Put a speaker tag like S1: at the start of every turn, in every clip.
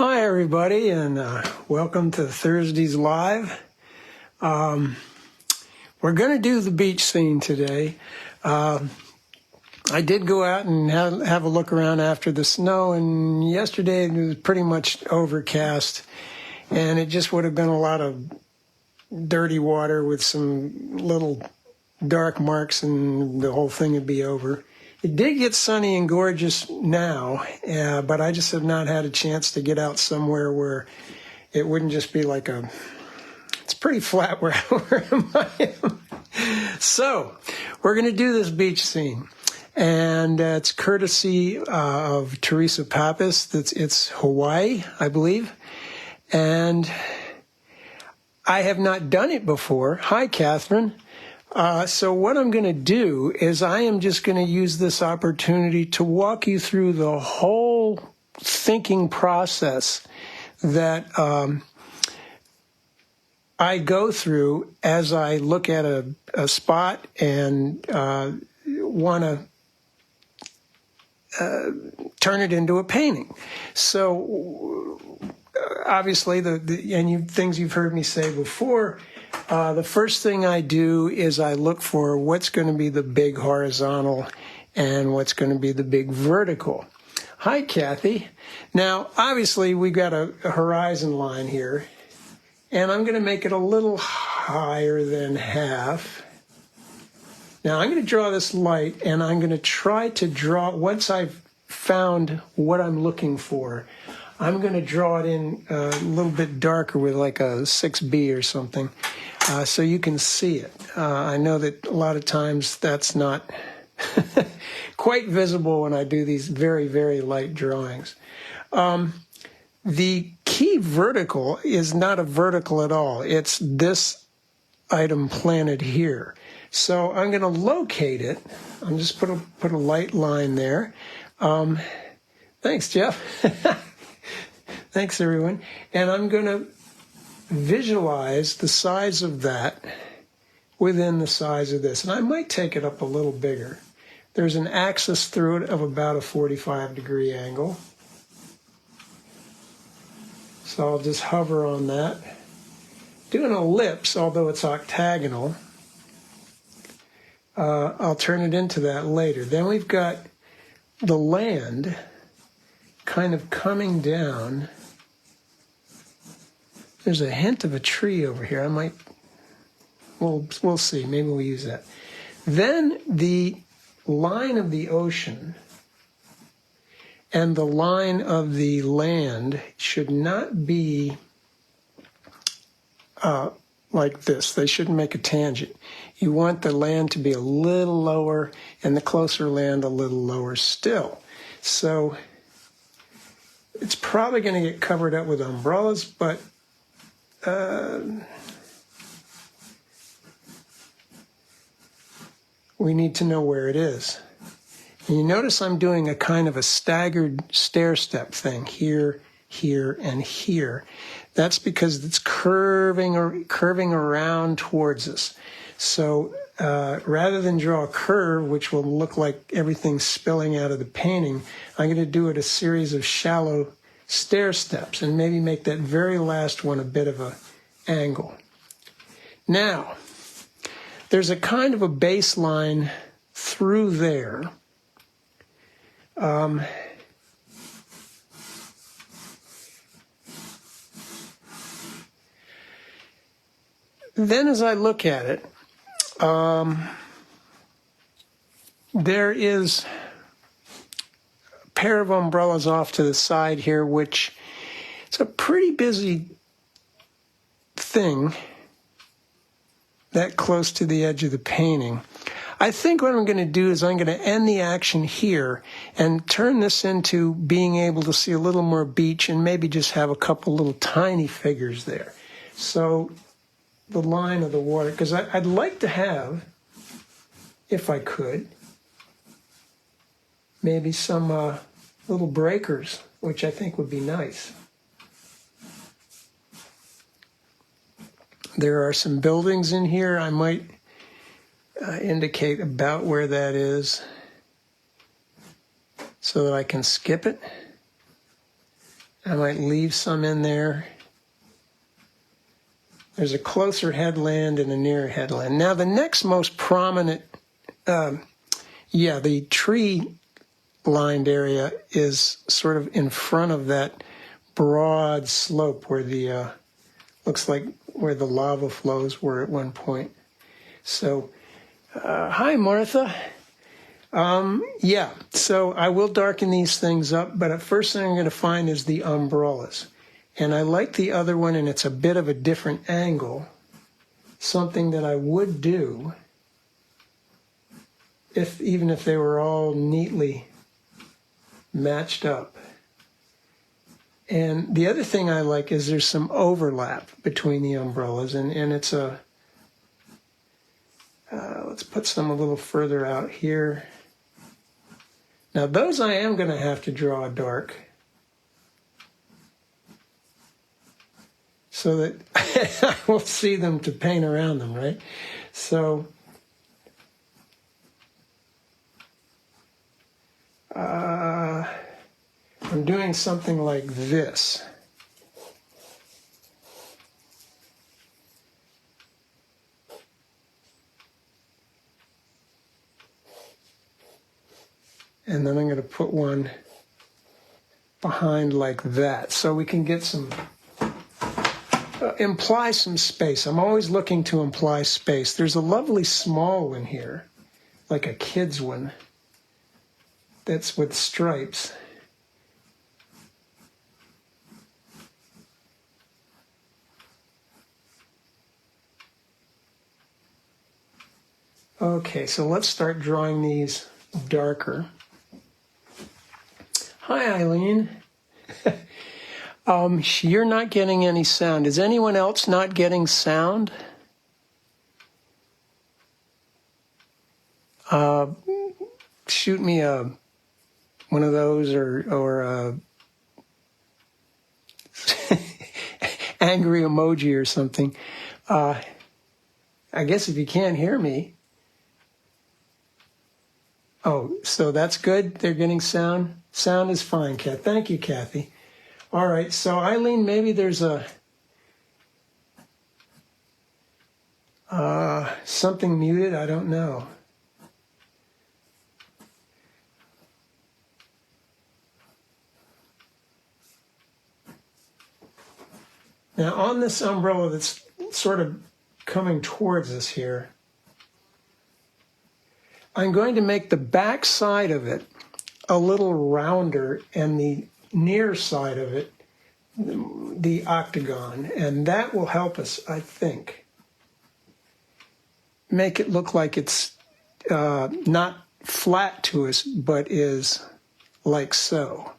S1: Hi, everybody, and welcome to Thursdays Live. We're going to do the beach scene today. I did go out and have a look around after the snow, and yesterday it was pretty much overcast, and it just would have been a lot of dirty water with some little dark marks, and the whole thing would be over. It did get sunny and gorgeous now, but I just have not had a chance to get out somewhere where it wouldn't just be like it's pretty flat where I am. So we're going to do this beach scene, and it's courtesy of Teresa Pappas. It's Hawaii, I believe, and I have not done it before. Hi, Catherine. So what I'm going to do is I am just going to use this opportunity to walk you through the whole thinking process that I go through as I look at a spot and want to turn it into a painting. So obviously, things you've heard me say before, the first thing I do is I look for what's going to be the big horizontal and what's going to be the big vertical. Hi, Kathy. Now, obviously, we got a horizon line here, and I'm going to make it a little higher than half. Now, I'm going to draw this light, and I'm going to try to draw, once I've found what I'm looking for, I'm going to draw it in a little bit darker with like a 6B or something, so you can see it. I know that a lot of times that's not quite visible when I do these very, very light drawings. The key vertical is not a vertical at all. It's this item planted here. So I'm going to locate it. I'm just put a light line there. Thanks, Jeff. Thanks, everyone. And I'm going to visualize the size of that within the size of this. And I might take it up a little bigger. There's an axis through it of about a 45-degree angle. So I'll just hover on that. Do an ellipse, although it's octagonal. I'll turn it into that later. Then we've got the land kind of coming down. There's a hint of a tree over here. We'll see. Maybe we'll use that. Then the line of the ocean and the line of the land should not be like this. They shouldn't make a tangent. You want the land to be a little lower and the closer land a little lower still. So it's probably going to get covered up with umbrellas, but we need to know where it is. And you notice I'm doing a kind of a staggered stair-step thing here, here, and here. That's because it's curving around towards us. So rather than draw a curve, which will look like everything's spilling out of the painting, I'm going to do it a series of shallow stair steps and maybe make that very last one a bit of an angle. Now, there's a kind of a baseline through there. Then as I look at it, there is a pair of umbrellas off to the side here, which it's a pretty busy thing that close to the edge of the painting. I think what I'm going to do is I'm going to end the action here and turn this into being able to see a little more beach and maybe just have a couple little tiny figures there. So the line of the water, because I'd like to have, if I could, maybe some little breakers, which I think would be nice. There are some buildings in here. I might indicate about where that is so that I can skip it. I might leave some in there. There's a closer headland and a nearer headland. Now the next most prominent, the tree lined area is sort of in front of that broad slope where the, looks like where the lava flows were at one point. So, hi Martha. So I will darken these things up, but the first thing I'm going to find is the umbrellas. And I like the other one, and it's a bit of a different angle. Something that I would do even if they were all neatly matched up. And the other thing I like is there's some overlap between the umbrellas, and it's a, let's put some a little further out here. Now those I am going to have to draw dark so that I will see them to paint around them, right? So I'm doing something like this. And then I'm going to put one behind like that so we can get some, imply some space. I'm always looking to imply space. There's a lovely small one here, like a kid's one, that's with stripes. Okay, so let's start drawing these darker. Hi, Eileen. You're not getting any sound. Is anyone else not getting sound? Shoot me one of those or angry emoji or something. I guess if you can't hear me. Oh, so that's good. They're getting sound. Sound is fine, Kat. Thank you, Kathy. All right, so Eileen, maybe there's a something muted. I don't know. Now on this umbrella that's sort of coming towards us here, I'm going to make the back side of it a little rounder and the near side of it the octagon, and that will help us, I think, make it look like it's not flat to us, but is like so.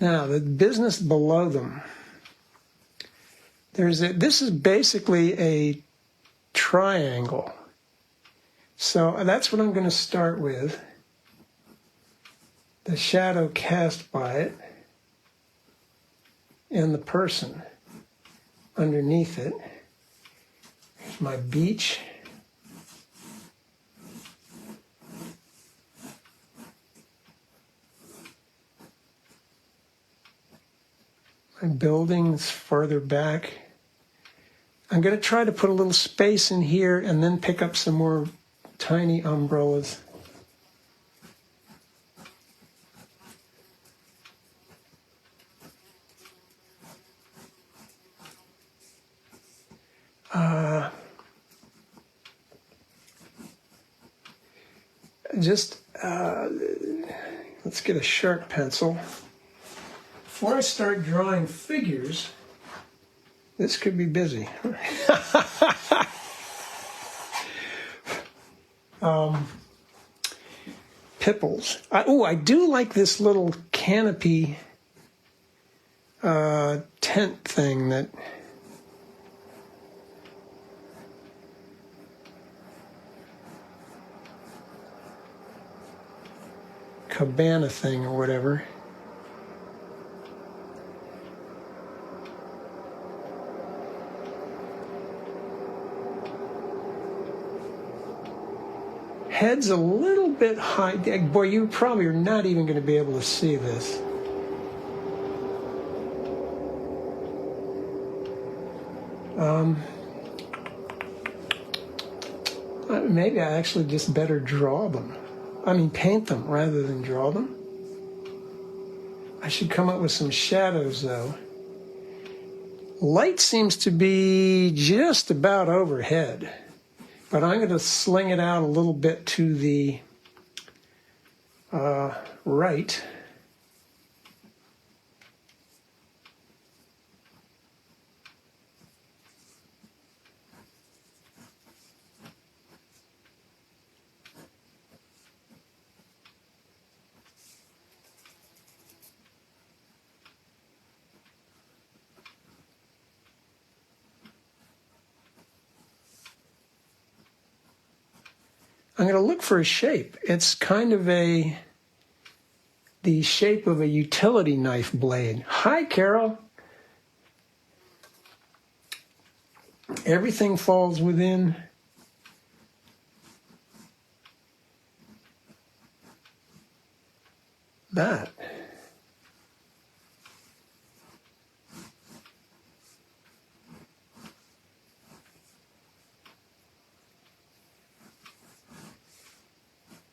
S1: Now, the business below them, this is basically a triangle. So that's what I'm going to start with. The shadow cast by it and the person underneath it. Here's my beach. My building's further back. I'm going to try to put a little space in here and then pick up some more tiny umbrellas. Let's get a sharp pencil. Before I start drawing figures, this could be busy. Pipples. I do like this little canopy tent thing that cabana thing or whatever. Head's a little bit high. Boy, you probably are not even going to be able to see this. Maybe I actually just better draw them. I mean, paint them rather than draw them. I should come up with some shadows, though. Light seems to be just about overhead, but I'm going to sling it out a little bit to the right. I'm going to look for a shape. It's kind of the shape of a utility knife blade. Hi, Carol. Everything falls within that.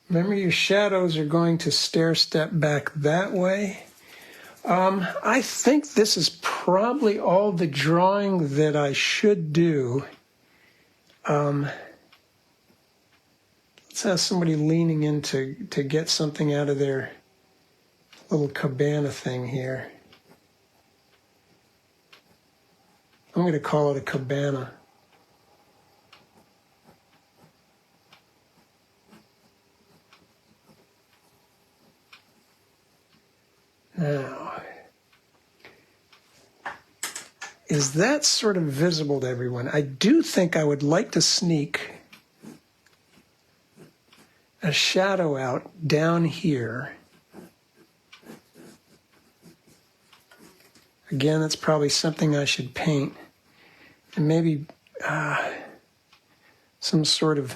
S1: Remember, your shadows are going to stair step back that way. I think this is probably all the drawing that I should do. Let's have somebody leaning in to get something out of their little cabana thing here. I'm going to call it a cabana. Now, is that sort of visible to everyone? I do think I would like to sneak a shadow out down here. Again, that's probably something I should paint. And maybe some sort of,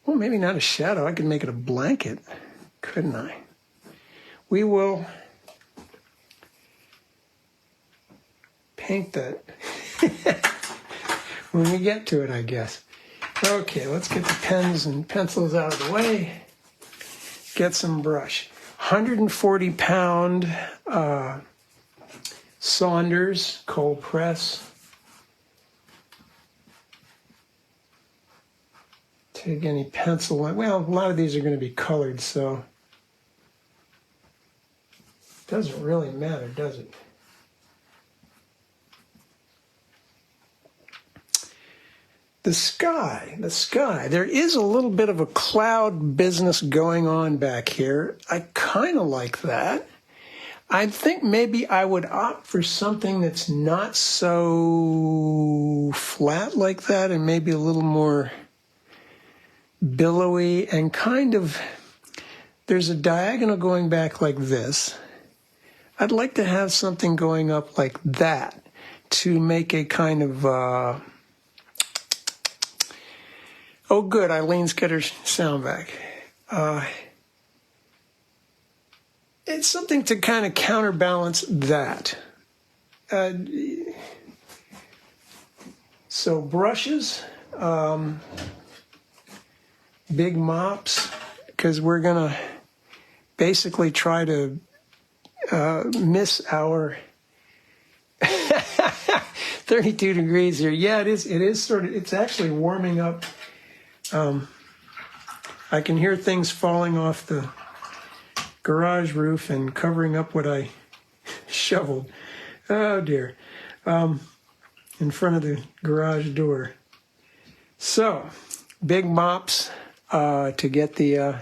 S1: well, maybe not a shadow. I could make it a blanket, couldn't I? We will paint that when we get to it, I guess. Okay, let's get the pens and pencils out of the way. Get some brush. 140-pound Saunders cold press. Take any pencil. Well, a lot of these are going to be colored, so it doesn't really matter, does it? The sky. There is a little bit of a cloud business going on back here. I kind of like that. I think maybe I would opt for something that's not so flat like that and maybe a little more billowy and kind of, there's a diagonal going back like this. I'd like to have something going up like that to make a kind of, oh good, Eileen's got her sound back. It's something to kind of counterbalance that. So brushes, big mops, because we're going to basically try to miss our 32 degrees here. Yeah, it is sort of, it's actually warming up. I can hear things falling off the garage roof and covering up what I shoveled. Oh dear. In front of the garage door. So, big mops to get the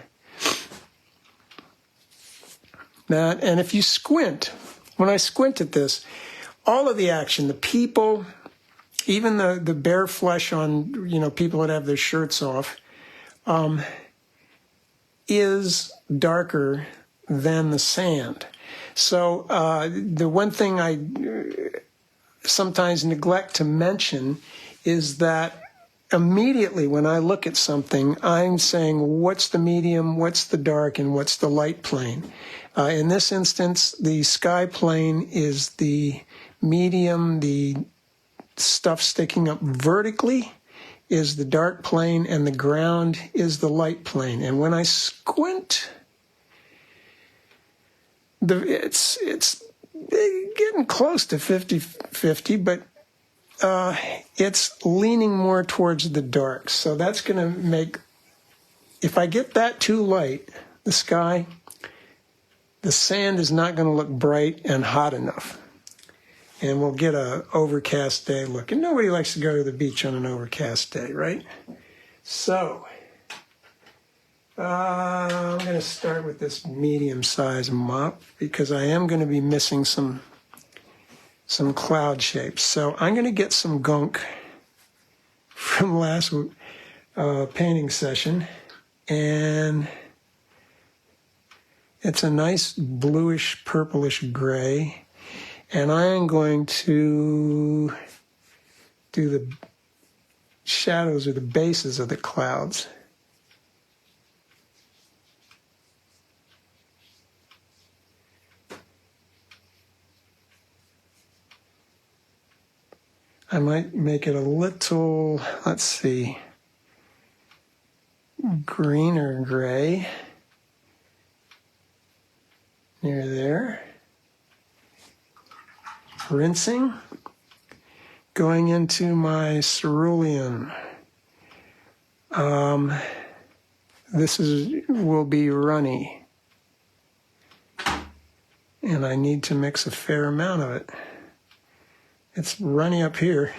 S1: that. And if you squint, when I squint at this, all of the action, the people, even the bare flesh on, people that have their shirts off, is darker than the sand. So the one thing I sometimes neglect to mention is that immediately when I look at something, I'm saying, what's the medium, what's the dark, and what's the light plane? In this instance, the sky plane is the medium, the stuff sticking up vertically is the dark plane, and the ground is the light plane. And when I squint, it's getting close to 50-50, but it's leaning more towards the dark. So that's going to make, if I get that too light, the sky, the sand is not going to look bright and hot enough. And we'll get a overcast day look. And nobody likes to go to the beach on an overcast day, right? So I'm going to start with this medium-sized mop because I am going to be missing some cloud shapes. So I'm going to get some gunk from last painting session, and it's a nice bluish purplish gray, and I am going to do the shadows or the bases of the clouds. I might make it a little, let's see, green or gray near there. Rinsing, going into my cerulean. This will be runny, and I need to mix a fair amount of it. It's runny up here.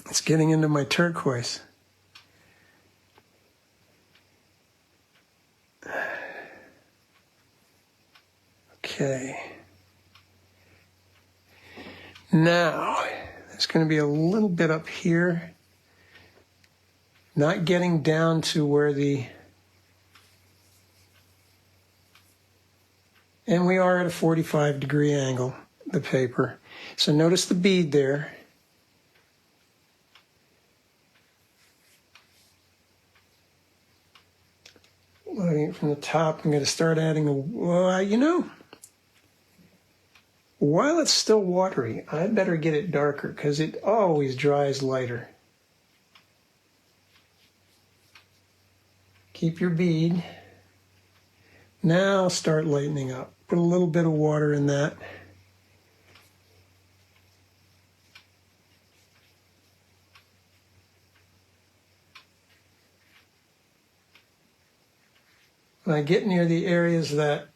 S1: It's getting into my turquoise. Okay. Now, there's going to be a little bit up here. Not getting down to where the... And we are at a 45-degree angle, the paper. So notice the bead there. Loading it from the top, I'm going to start adding while it's still watery, I better get it darker because it always dries lighter. Keep your bead. Now start lightening up. Put a little bit of water in that. When I get near the areas that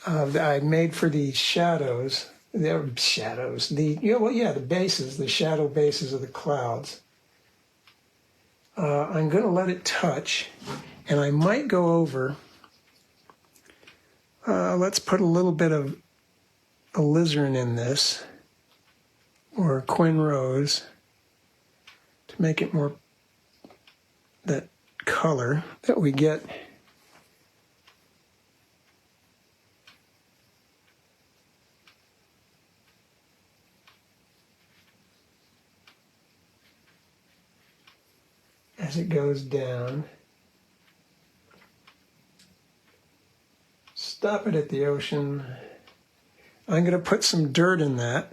S1: I made for the shadows, the bases, the shadow bases of the clouds, I'm going to let it touch, and I might go over, let's put a little bit of alizarin in this, or Quin Rose, to make it more that color that we get. As it goes down. Stop it at the ocean. I'm going to put some dirt in that.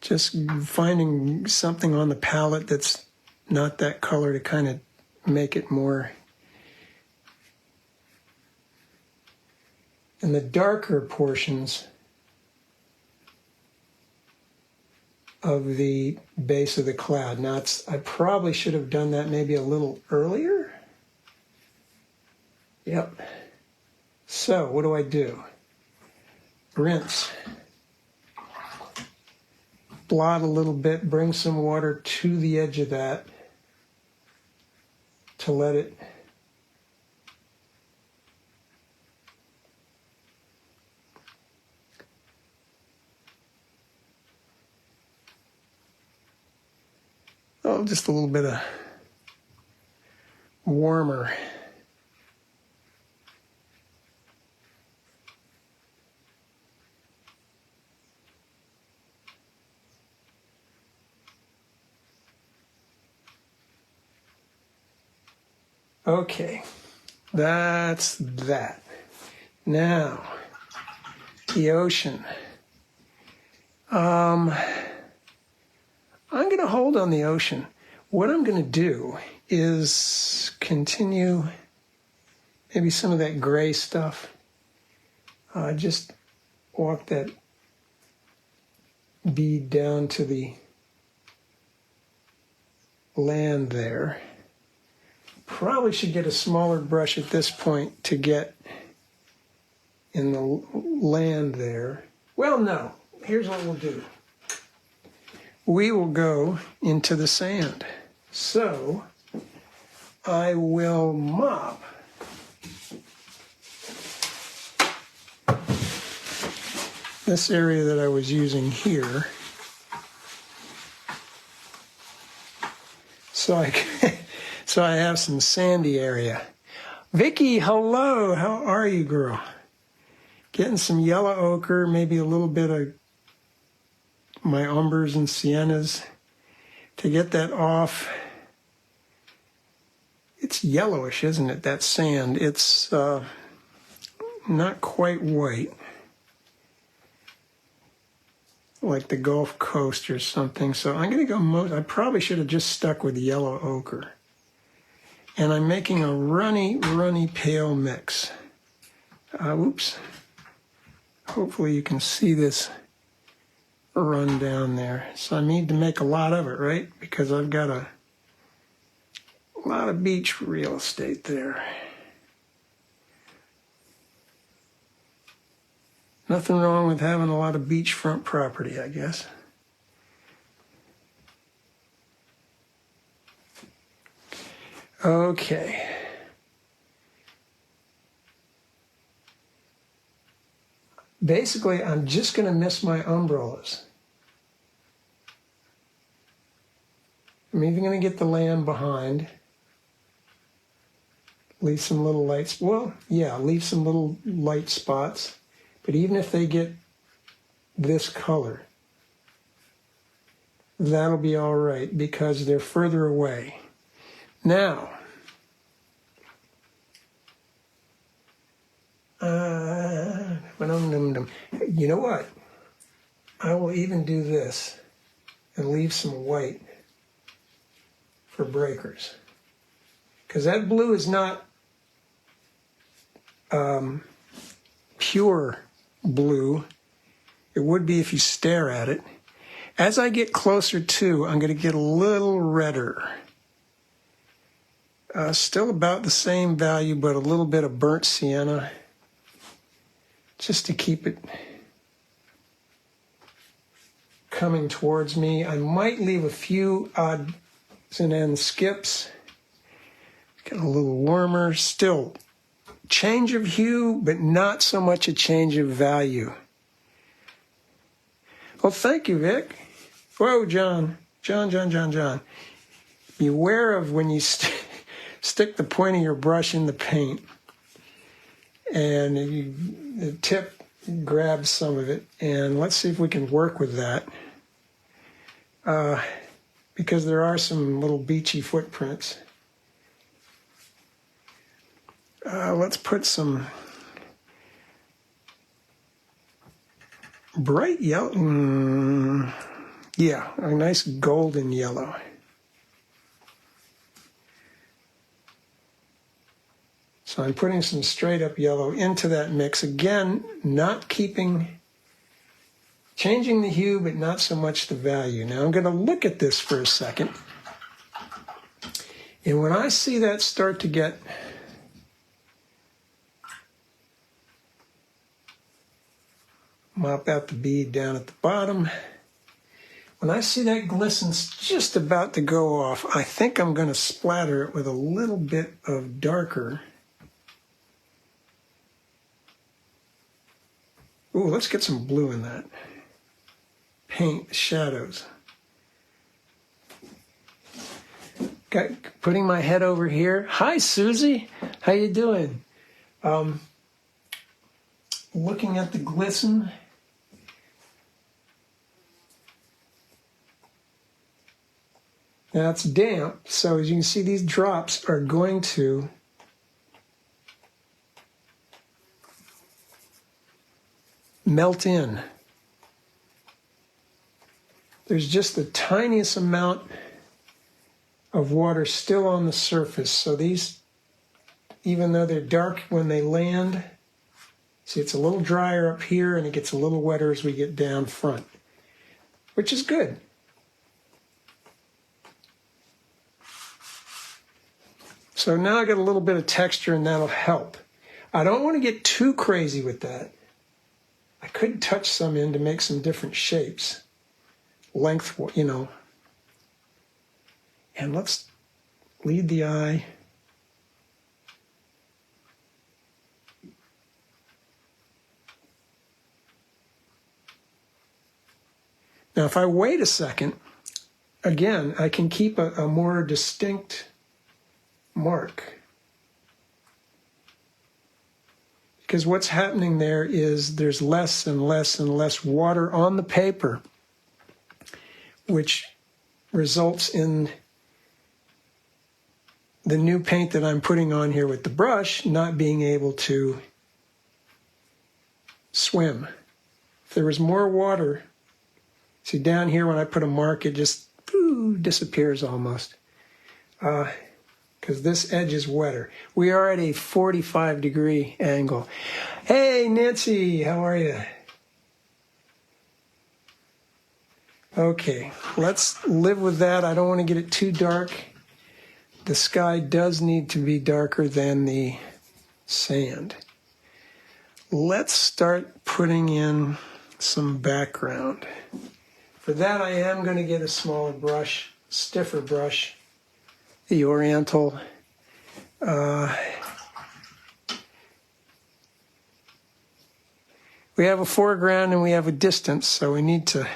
S1: Just finding something on the palette that's not that color to kind of make it more. And the darker portions of the base of the cloud. Now, I probably should have done that maybe a little earlier. Yep. So, what do? Rinse. Blot a little bit, bring some water to the edge of that to let it just a little bit of warmer Okay, that's that. Now, the ocean. I'm going to hold on the ocean. What I'm going to do is continue maybe some of that gray stuff. Just walk that bead down to the land there. Probably should get a smaller brush at this point to get in the land there. Well, no. Here's what we'll do. We will go into the sand. So I will mop this area that I was using here. So I have some sandy area. Vicky, hello. How are you, girl? Getting some yellow ochre, maybe a little bit of my umbers and siennas to get that off. It's yellowish, isn't it, that sand? It's not quite white, like the Gulf Coast or something. So I'm going to go I probably should have just stuck with yellow ochre. And I'm making a runny pale mix. Oops. Hopefully you can see this run down there. So I need to make a lot of it, right? Because I've got a lot of beach real estate there. Nothing wrong with having a lot of beachfront property, I guess. Okay. Basically, I'm just going to miss my umbrellas. I'm even going to get the land behind. Leave some little lights. Well, yeah, leave some little light spots. But even if they get this color, that'll be all right because they're further away. Now, you know what? I will even do this and leave some white for breakers. Because that blue is not pure blue. It would be if you stare at it. As I get closer to, I'm going to get a little redder. Still about the same value, but a little bit of burnt sienna, just to keep it coming towards me. I might leave a few odds and ends skips. Get a little warmer. Still change of hue, but not so much a change of value. Well, thank you, Vic. Whoa, John. John. Beware of when you stick the point of your brush in the paint and the tip grabs some of it. And let's see if we can work with that. Because there are some little beachy footprints. Let's put some bright yellow. Yeah, a nice golden yellow. So I'm putting some straight up yellow into that mix. Again, changing the hue, but not so much the value. Now I'm going to look at this for a second. And when I see that start to get mop out the bead down at the bottom. When I see that glisten's just about to go off, I think I'm going to splatter it with a little bit of darker. Ooh, let's get some blue in that. Paint shadows. Putting my head over here. Hi, Susie. How you doing? Looking at the glisten. Now it's damp, so as you can see, these drops are going to melt in. There's just the tiniest amount of water still on the surface. So these, even though they're dark when they land, see it's a little drier up here and it gets a little wetter as we get down front, which is good. So now I got a little bit of texture and that'll help. I don't want to get too crazy with that. I could touch some in to make some different shapes. Length, you know. And let's lead the eye. Now, if I wait a second, again, I can keep a more distinct mark. Because what's happening there is there's less and less and less water on the paper, which results in the new paint that I'm putting on here with the brush not being able to swim. If there was more water, see down here when I put a mark, it just disappears almost. Because this edge is wetter. We are at a 45-degree angle. Hey, Nancy, how are you? Okay, let's live with that. I don't want to get it too dark. The sky does need to be darker than the sand. Let's start putting in some background. For that, I am going to get a smaller brush, stiffer brush, the Oriental. We have a foreground and we have a distance, so we need to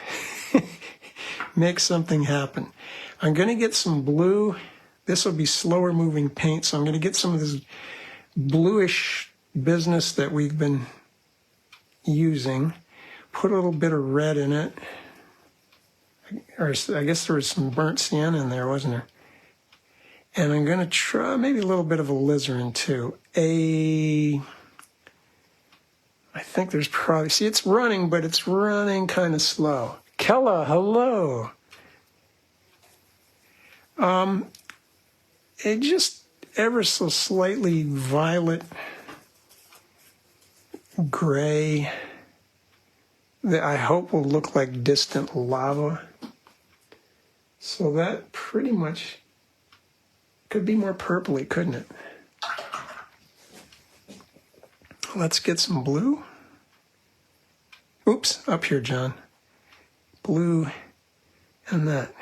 S1: make something happen. I'm going to get some blue. This will be slower moving paint, so I'm going to get some of this bluish business that we've been using. Put a little bit of red in it. Or I guess there was some burnt sienna in there, wasn't there? And I'm going to try maybe a little bit of alizarin too. I think there's probably, see it's running, but it's running kind of slow. Kella, hello. It just ever so slightly violet gray that I hope will look like distant lava. So that pretty much could be more purpley, couldn't it? Let's get some blue. Oops, up here, John. Blue and that.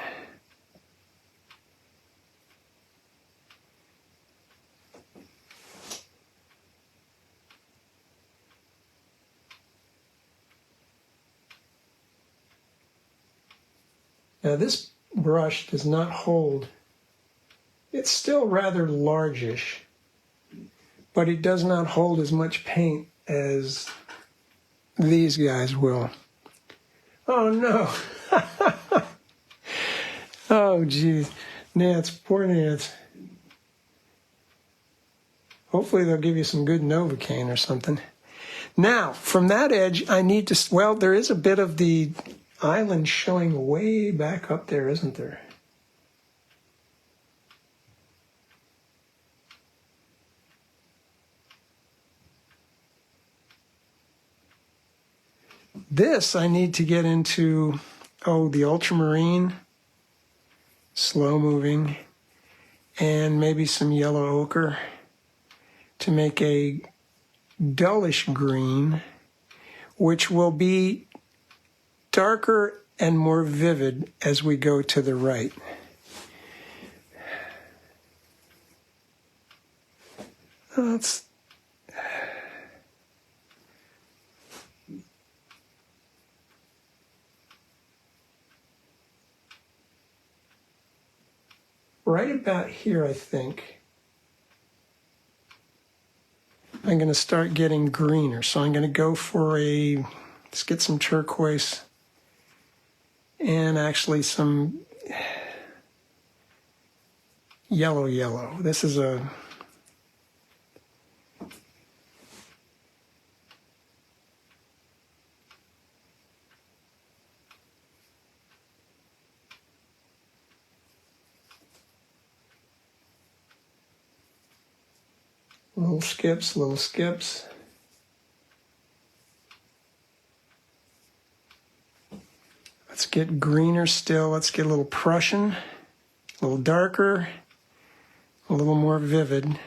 S1: Now this brush does not hold. It's still rather largish, but it does not hold as much paint as these guys will. Oh no. Oh geez. Nance, poor Nance. Hopefully they'll give you some good Novocaine or something. Now, from that edge, I need to, well, there is a bit of the island showing way back up there, isn't there? This I need to get into, the ultramarine, slow moving, and maybe some yellow ochre to make a dullish green, which will be darker and more vivid as we go to the right. That's right about here, I think. I'm going to start getting greener. So I'm going to go for let's get some turquoise and actually some yellow. This is a little skips. Let's get greener still. Let's get a little Prussian, a little darker, a little more vivid.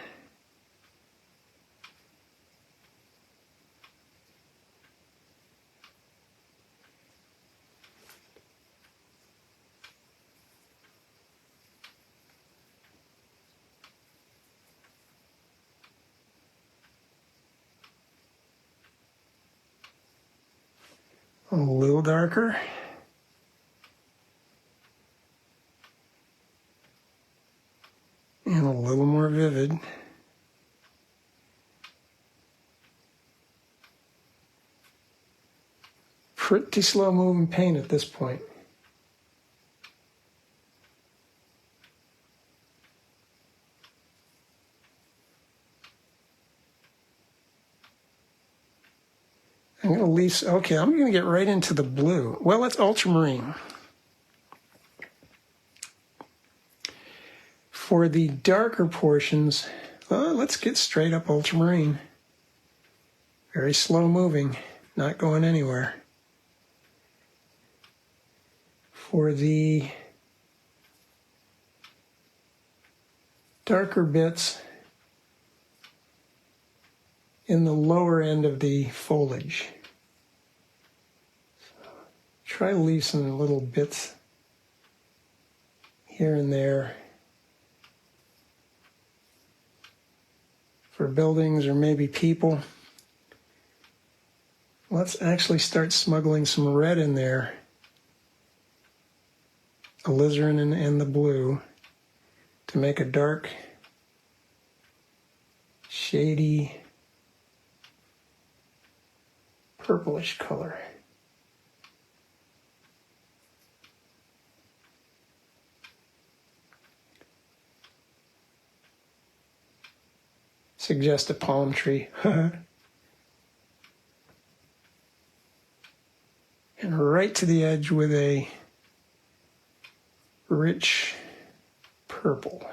S1: A little darker. And a little more vivid. Pretty slow moving paint at this point. I'm going to leave, okay, I'm going to get right into the blue. Well, it's ultramarine. For the darker portions, let's get straight up ultramarine. Very slow moving, not going anywhere. For the darker bits in the lower end of the foliage, try to leave some little bits here and there for buildings or maybe people. Let's actually start smuggling some red in there, alizarin and the blue, to make a dark, shady, purplish color. Suggest a palm tree. And right to the edge with a rich purple.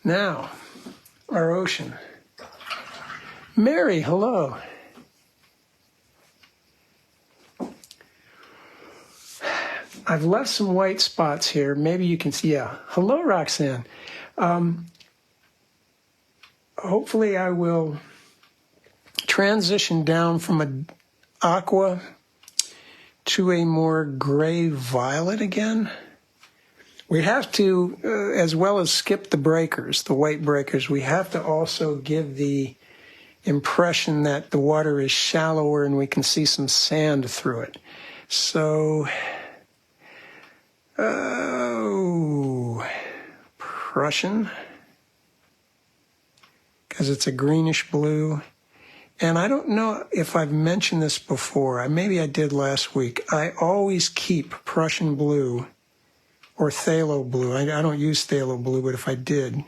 S1: Now, our ocean. Mary, hello. I've left some white spots here. Maybe you can see. Yeah. Hello, Roxanne. Hopefully I will transition down from an aqua to a more gray violet again. We have to, as well as skip the breakers, the white breakers, we have to also give the impression that the water is shallower and we can see some sand through it. So, Prussian, because it's a greenish blue. And I don't know if I've mentioned this before. Maybe I did last week. I always keep Prussian blue or phthalo blue. I don't use phthalo blue, but if I did,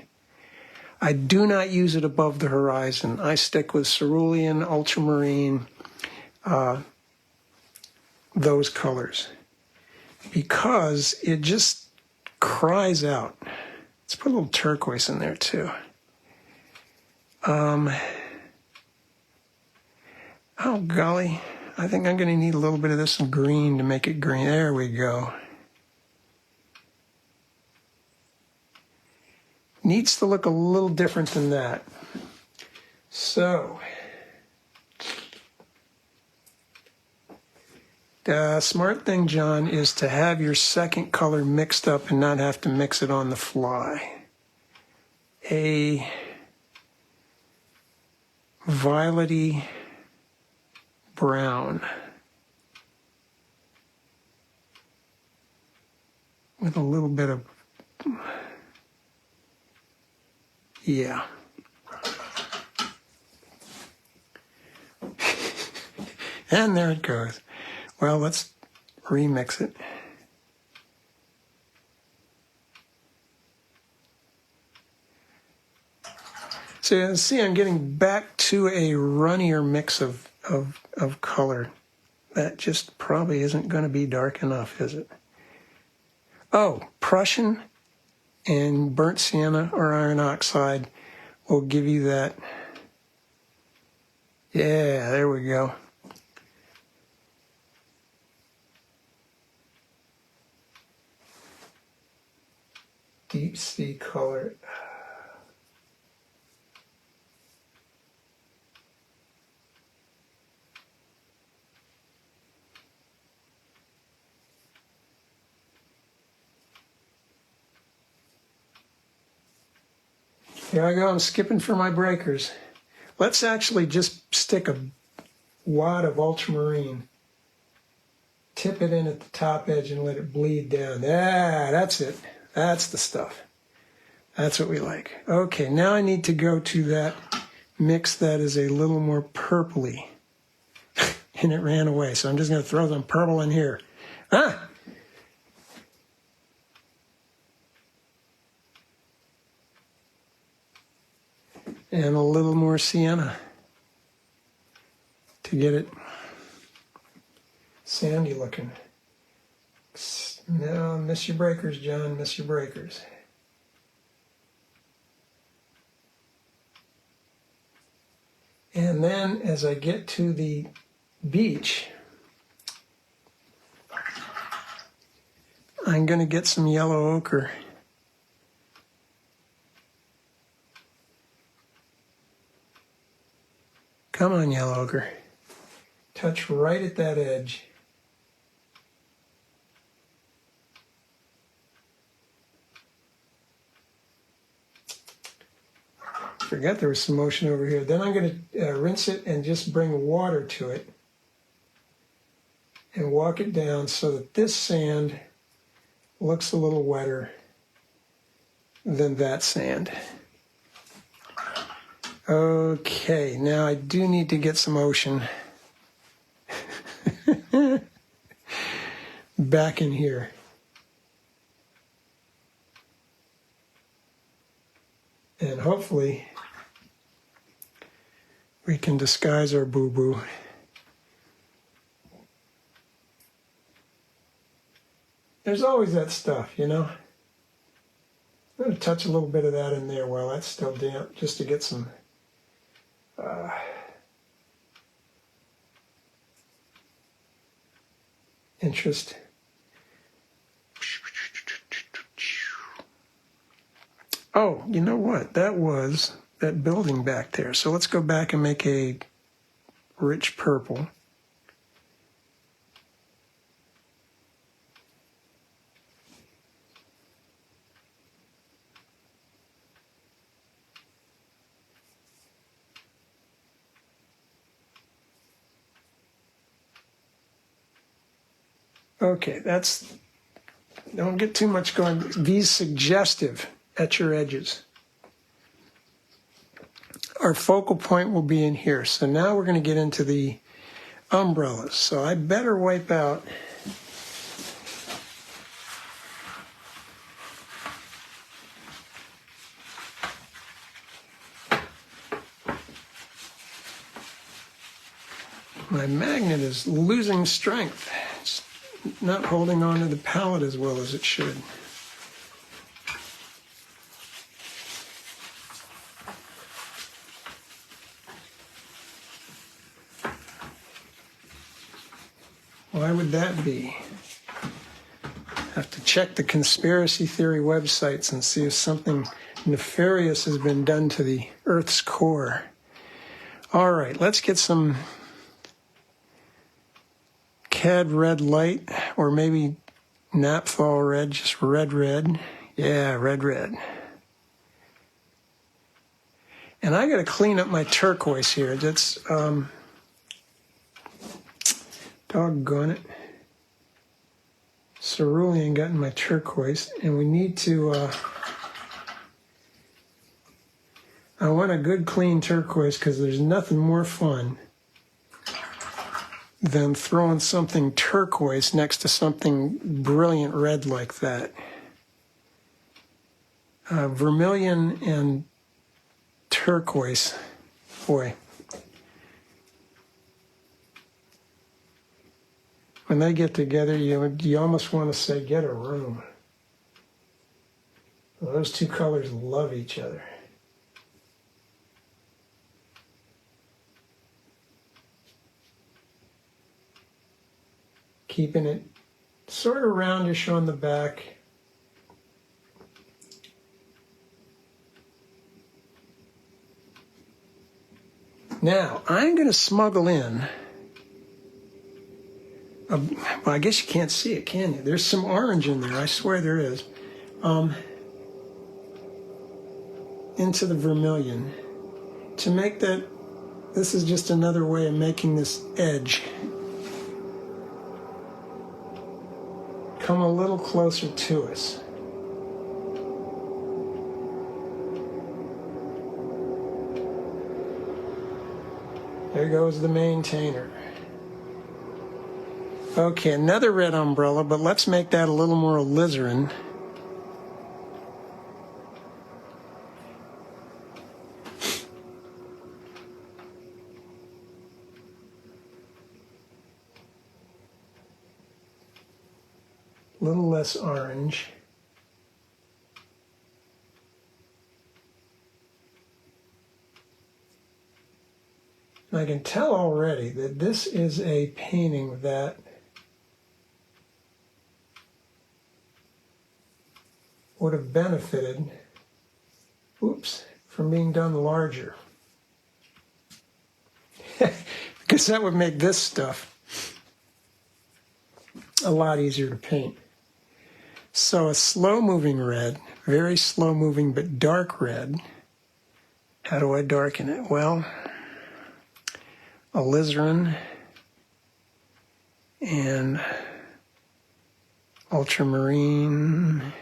S1: I do not use it above the horizon. I stick with cerulean, ultramarine, those colors, because it just cries out. Let's put a little turquoise in there too. Oh, golly. I think I'm going to need a little bit of this green to make it green. There we go. Needs to look a little different than that. So, the smart thing, John, is to have your second color mixed up and not have to mix it on the fly. A violety brown with a little bit of, yeah. And there it goes. Well, let's remix it. So you can see I'm getting back to a runnier mix of color. That just probably isn't going to be dark enough, is it? Oh, Prussian and burnt sienna or iron oxide will give you that. Yeah, there we go. Deep sea color. Here I go, I'm skipping for my breakers. Let's actually just stick a wad of ultramarine. Tip it in at the top edge and let it bleed down. Yeah, that's it. That's the stuff. That's what we like. Okay, now I need to go to that mix that is a little more purpley. And it ran away, so I'm just going to throw some purple in here. Ah! And a little more sienna to get it sandy looking. No, miss your breakers, John, miss your breakers. And then as I get to the beach, I'm going to get some yellow ochre. Come on, yellow ochre. Touch right at that edge. Forgot there was some motion over here. Then I'm going to rinse it and just bring water to it and walk it down so that this sand looks a little wetter than that sand. Okay, now I do need to get some ocean back in here. And hopefully we can disguise our boo-boo. There's always that stuff, you know. I'm going to touch a little bit of that in there while that's still damp, just to get some interest. Oh, you know what? That was that building back there. So let's go back and make a rich purple. Okay, that's, don't get too much going. Be suggestive at your edges. Our focal point will be in here. So now we're going to get into the umbrellas. So I better wipe out my magnet is losing strength. It's not holding on to the palette as well as it should. Why would that be? Have to check the conspiracy theory websites and see if something nefarious has been done to the Earth's core. All right, let's get some CAD red light, or maybe naphthalene red, just red. Yeah, red. And I got to clean up my turquoise here. That's, doggone it. Cerulean got in my turquoise, and we need to, I want a good clean turquoise because there's nothing more fun than throwing something turquoise next to something brilliant red like that. Vermilion and turquoise, boy. When they get together, you almost want to say, get a room. Those two colors love each other. Keeping it sort of roundish on the back. Now, I'm going to smuggle in, well, I guess you can't see it, can you? There's some orange in there, I swear there is, into the vermilion. To make that, this is just another way of making this edge come a little closer to us. There goes the maintainer. Okay, another red umbrella, but let's make that a little more alizarin. A little less orange. And I can tell already that this is a painting that would have benefited, from being done larger. Because that would make this stuff a lot easier to paint. So a slow-moving red, very slow-moving but dark red. How do I darken it? Well, alizarin and ultramarine.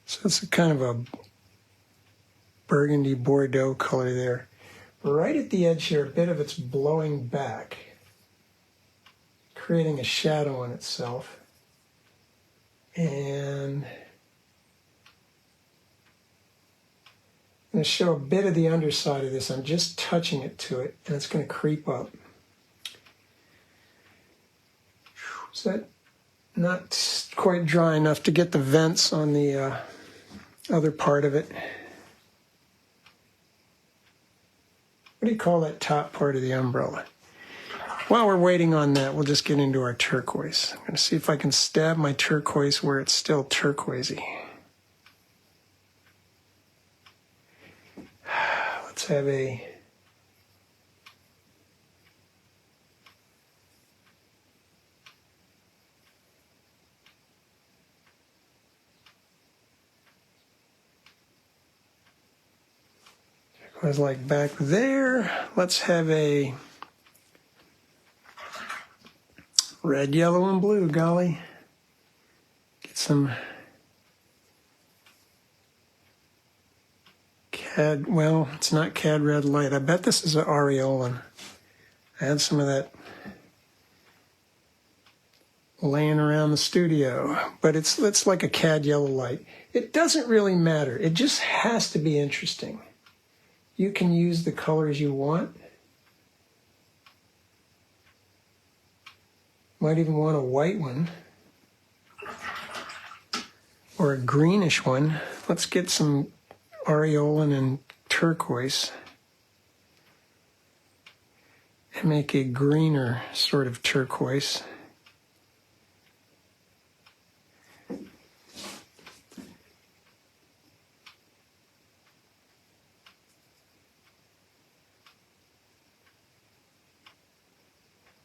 S1: So it's a kind of a burgundy Bordeaux color there. Right at the edge here, a bit of it's blowing back, creating a shadow on itself. And I'm going to show a bit of the underside of this. I'm just touching it to it, and it's going to creep up. Is that not quite dry enough to get the vents on the other part of it? What do you call that top part of the umbrella? While we're waiting on that, we'll just get into our turquoise. I'm going to see if I can stab my turquoise where it's still turquoisey. Let's have a turquoise like back there. Let's have a red, yellow, and blue, golly. Get some cad, well, it's not cad red light. I bet this is an aureolin. I had some of that laying around the studio, but it's like a cad yellow light. It doesn't really matter. It just has to be interesting. You can use the colors you want. Might even want a white one or a greenish one. Let's get some aureolin and turquoise and make a greener sort of turquoise.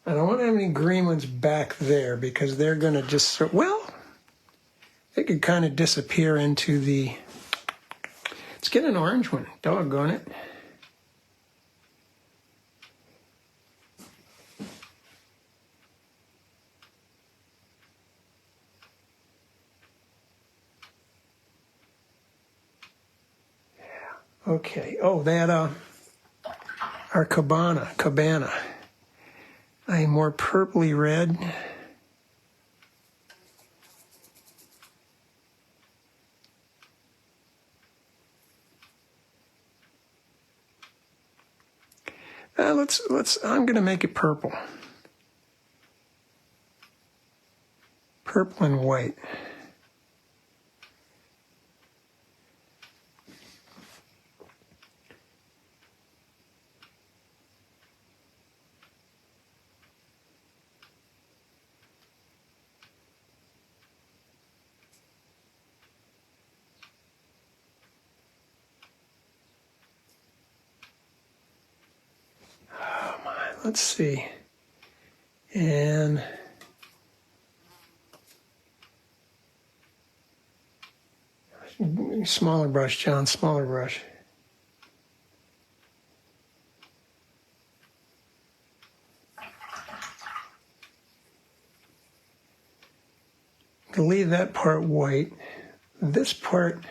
S1: I don't want to have any green ones back there because they're going to just, well, they could kind of disappear into the, let's get an orange one, doggone it. Okay, oh, that, our cabana, a more purpley red. I'm going to make it purple. Purple and white. Let's see. And smaller brush, John, smaller brush. I'll leave that part white. This part,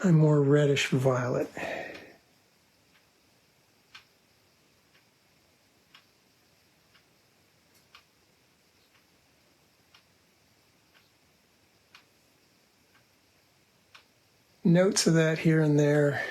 S1: I'm more reddish violet. Notes of that here and there.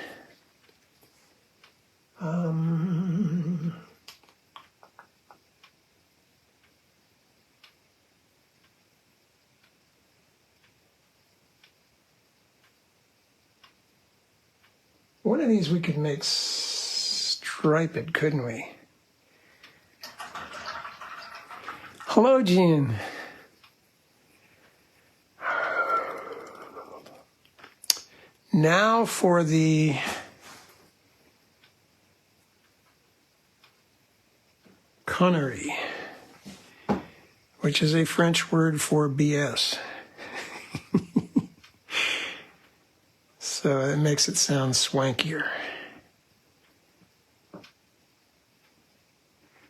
S1: One of these we could make striped, couldn't we? Hello, Jean. Now for the connery, which is a French word for BS. So it makes it sound swankier.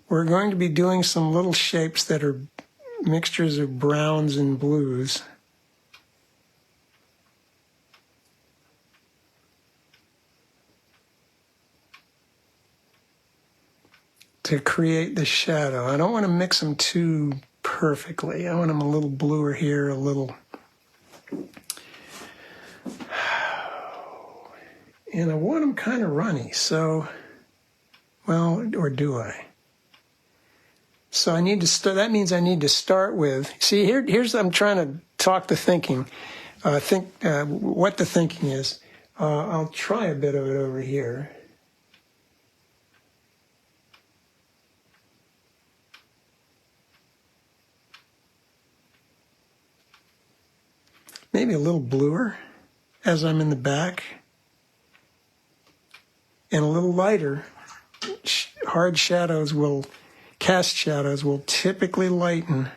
S1: We're going to be doing some little shapes that are mixtures of browns and blues. To create the shadow. I don't want to mix them too perfectly. I want them a little bluer here, a little... And I want them kind of runny, so... Well, or do I? So I need to start, that means I need to start with... See, here's, I'm trying to talk the thinking. What the thinking is. I'll try a bit of it over here. Maybe a little bluer as I'm in the back. And a little lighter. Cast shadows will typically lighten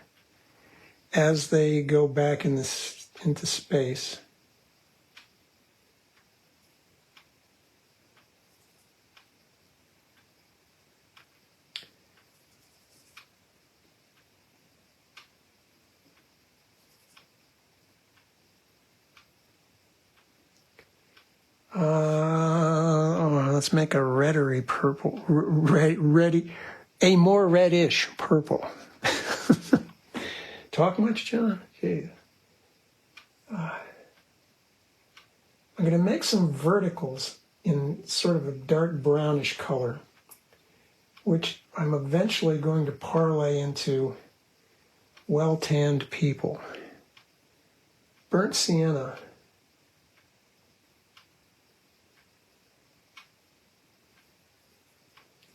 S1: as they go back into space. Let's make a reddery purple, a more reddish purple. Talk much, John? Gee. I'm going to make some verticals in sort of a dark brownish color, which I'm eventually going to parlay into well-tanned people. Burnt sienna.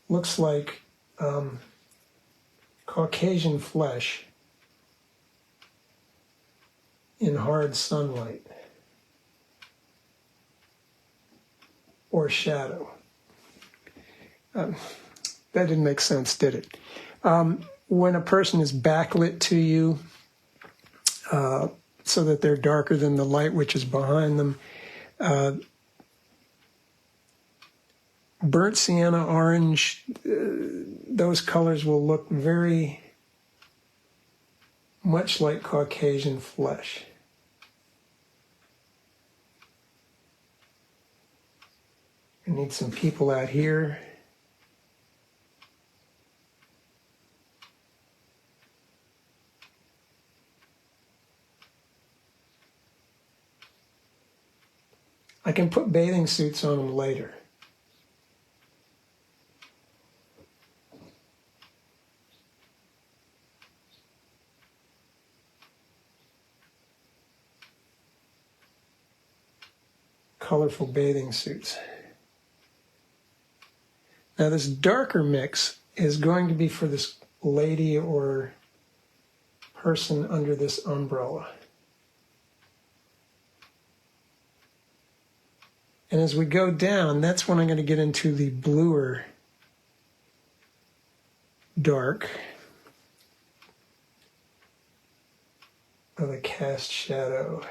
S1: Looks like Caucasian flesh in hard sunlight or shadow. That didn't make sense, did it? When a person is backlit to you so that they're darker than the light which is behind them, burnt sienna, orange, those colors will look very much like Caucasian flesh. And need some people out here. I can put bathing suits on them later. Colorful bathing suits. Now this darker mix is going to be for this lady or person under this umbrella. And as we go down, that's when I'm going to get into the bluer dark of a cast shadow.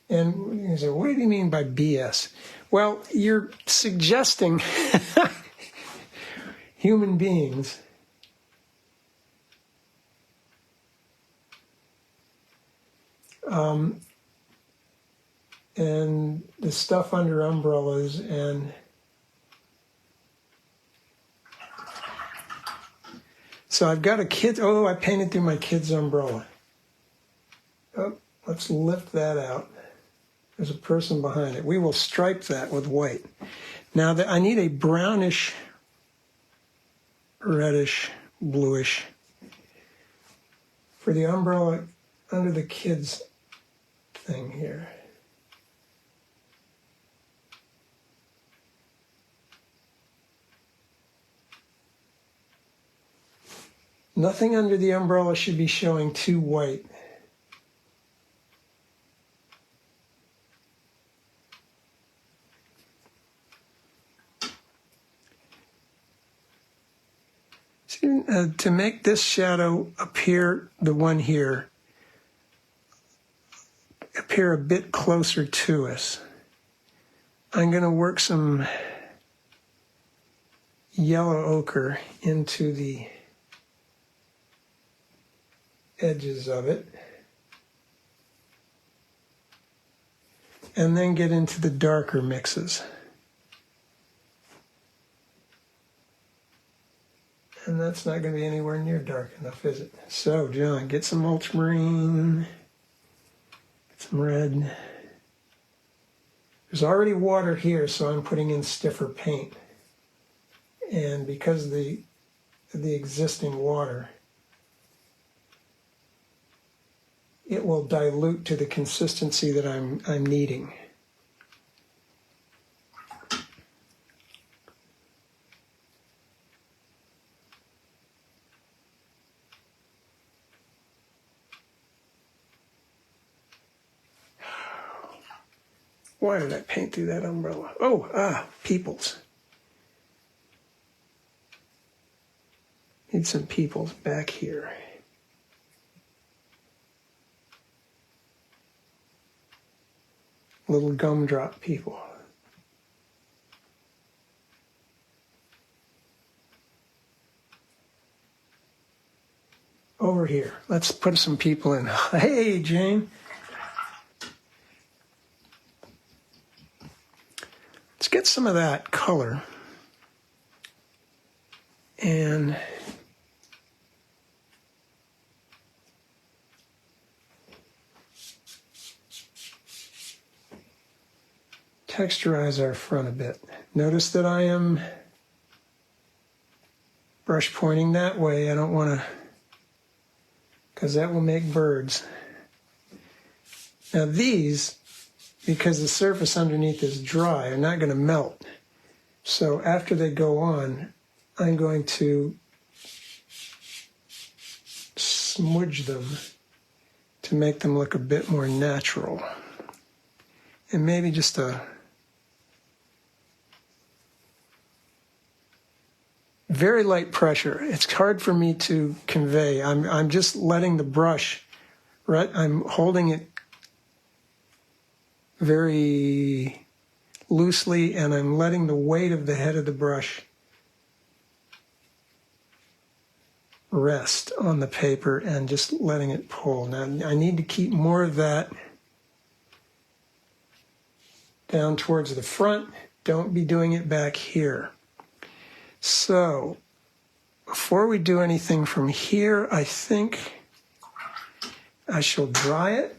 S1: And you say, what do you mean by BS? Well, you're suggesting human beings and the stuff under umbrellas and so I've got a kid. Oh, I painted through my kid's umbrella. Oh, let's lift that out. There's a person behind it. We will stripe that with white. Now I need a brownish, reddish, bluish for the umbrella under the kids thing here. Nothing under the umbrella should be showing too white. See, to make this shadow appear, the one here, appear a bit closer to us, I'm going to work some yellow ochre into the edges of it, and then get into the darker mixes. And that's not going to be anywhere near dark enough, is it? So, John, get some ultramarine, get some red. There's already water here, so I'm putting in stiffer paint. And because of the existing water, it will dilute to the consistency that I'm needing. Why did I paint through that umbrella? Oh, peoples. Need some peoples back here. Little gumdrop people. Over here. Let's put some people in. Hey, Jane. Let's get some of that color. And texturize our front a bit. Notice that I am brush pointing that way. I don't want to, because that will make birds. Now these, because the surface underneath is dry, are not going to melt. So after they go on, I'm going to smudge them to make them look a bit more natural. And maybe just a very light pressure. It's hard for me to convey. I'm just letting the brush, right? I'm holding it very loosely, and I'm letting the weight of the head of the brush rest on the paper and just letting it pull. Now I need to keep more of that down towards the front. Don't be doing it back here. So before we do anything from here, I think I shall dry it.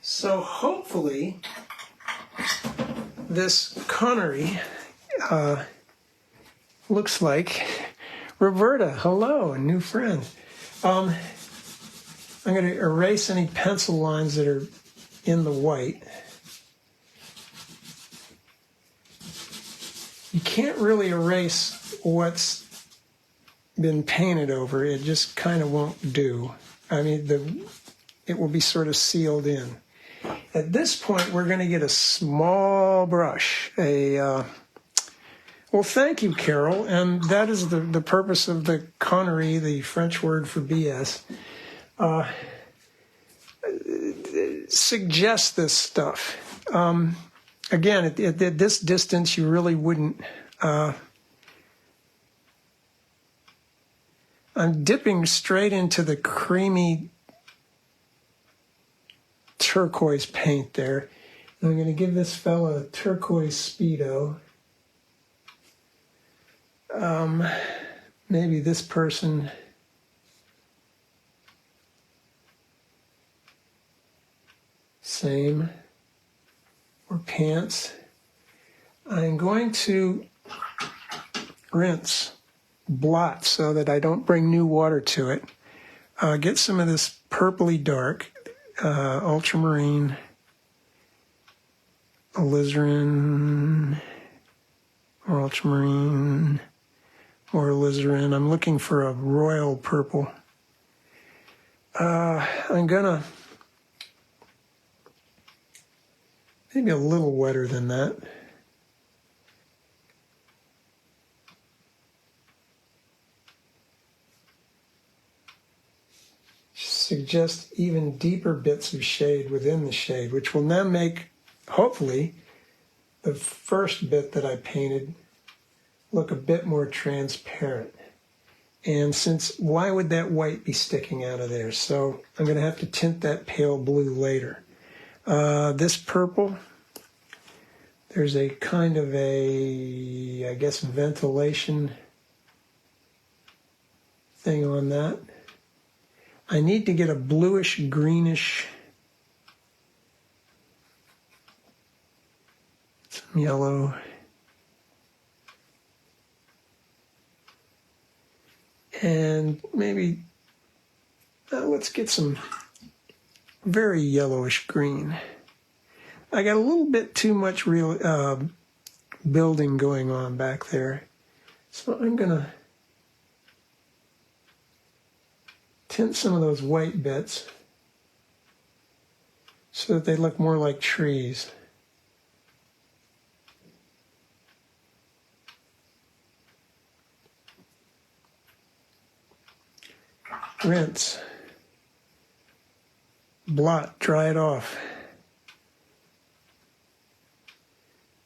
S1: So hopefully this connery looks like Roberta. Hello, a new friend. I'm going to erase any pencil lines that are in the white. You can't really erase what's been painted over. It just kind of won't do. I mean, it will be sort of sealed in. At this point, we're going to get a small brush. Well, thank you, Carol. And that is the purpose of the connery, the French word for BS. Suggest this stuff. Again, at this distance, you really wouldn't. I'm dipping straight into the creamy turquoise paint there. And I'm going to give this fella a turquoise Speedo. Maybe this person. Same. Or pants. I'm going to rinse, blot so that I don't bring new water to it. Get some of this purpley dark. Ultramarine, alizarin, or ultramarine, or alizarin. I'm looking for a royal purple. I'm gonna, maybe a little wetter than that. Suggest even deeper bits of shade within the shade, which will now make, hopefully, the first bit that I painted look a bit more transparent. And why would that white be sticking out of there? So I'm going to have to tint that pale blue later. This purple, there's a kind of I guess, ventilation thing on that. I need to get a bluish, greenish, some yellow, and maybe let's get some very yellowish green. I got a little bit too much real building going on back there, so I'm gonna tint some of those white bits so that they look more like trees. Rinse. Blot, dry it off.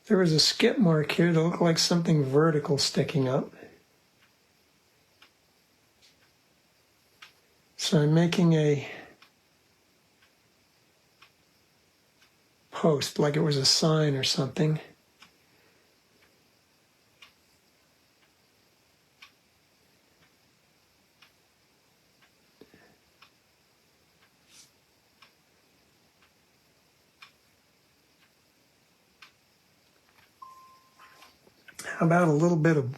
S1: There was a skip mark here that looked like something vertical sticking up. So I'm making a post like it was a sign or something. How about a little bit of